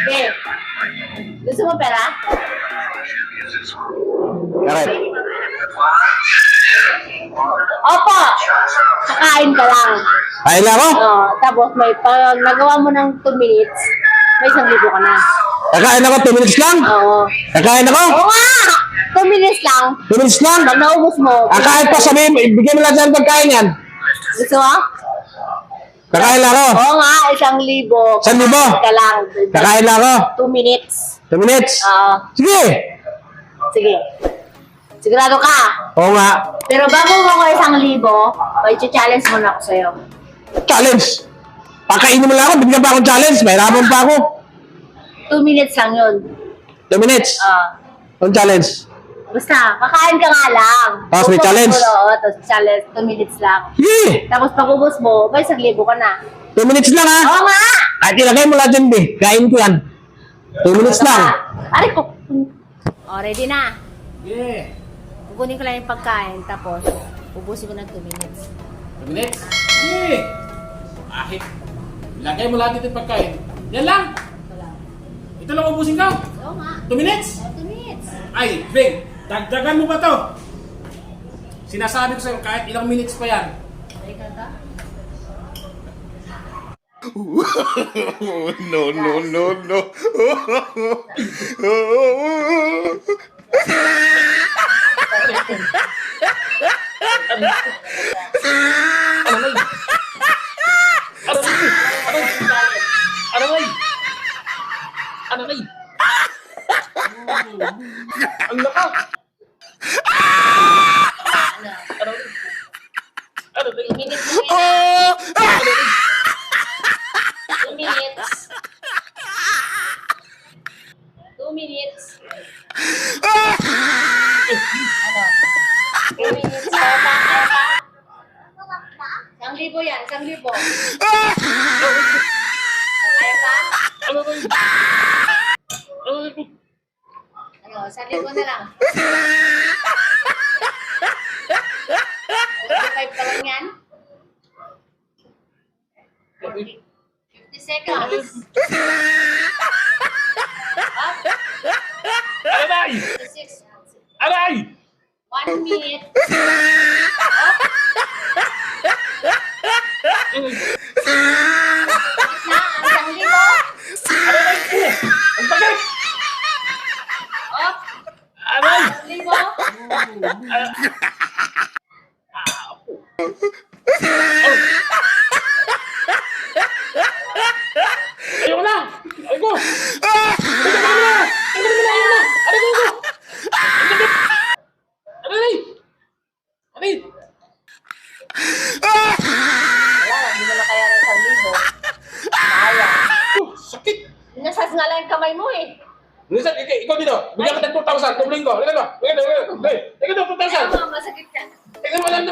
Okay. Gusto mo pera? Correct. Opo. Kakain ka lang. Kain na ako? Tapos pag nagawa mo ng 2 minutes, may 1,000 ka na. Kakain ako 2 minutes lang? Oo. Kakain ako? Oo nga! 2 minutes lang. 2 minutes lang? Pag naubos mo. Kahit pa sabihin, bigyan mo lang ng pagkain yan. Gusto mo? Kakain na ako? Oo nga, 1,000. 1,000? Kakain ka lang. Kakain na ako? 2 minutes. 2 minutes? Oo. Sige! Sige. Sigurado ka. Oo nga. Pero bago mo ko 1,000, may challenge muna ako sa'yo. Challenge! Pakainin mo lang ako, bigyan pa akong challenge. Mahirapan pa ako. 2 minutes lang yun. 2 minutes? Ang challenge? Basta, kakain ka nga lang. Tapos may Ubus challenge? mo, oo, tapos challenge, 2 minutes lang. Sige! Tapos pag ubos mo, may 1,000 ka na. 2 minutes lang ha? Oo nga! Kahit ilagay mo lang dyan, be. Kain ko yan. 2 minutes lang. Aray ko. O, ready na. Yeah. Kukunin ko lang yung pagkain, tapos ubusin ko ng 2 minutes. 2 minutes? Yeah. Ahit. Ilagay mo lahat dito yung pagkain. Yan lang. Wala. Ito lang ubusin ka. Oo nga. 2 minutes? 2 minutes. Ay, Bing, dagdagan mo ba to? Sinasabi ko sa'yo, kahit ilang minutes pa yan. Ready ka ta? No, no, no, no. Ang laka! Ano? 2 minutes na yan. 2 minutes. 2 minutes. Ano? 2 minutes. Kaya pa? Kaya pa? 1,000 yan. 1,000. Kaya pa? Ano? 1,000 na lang. 45 ka lang yan. 50 seconds. Up. Aray! 56. Aray! 1 minute. Up. Na, ang 1,000. Aray ko! Ang tagal! Up. Aray! 1,000. Ayoko na! Aray ko! Ayoko na! Ayoko na! Aray ko! Aray! Aray! Wala, hindi mo na kaya ng 1,000. Kaya. Sakit! Nasas nga lang yung kamay mo eh. Listen, ikaw dito. Bigyan ka ng 2,000. Tubling ko. Halika na. Halika na. Halika na. Halika na. 2,000. Kaya masakit ka. Tingnan mo lang.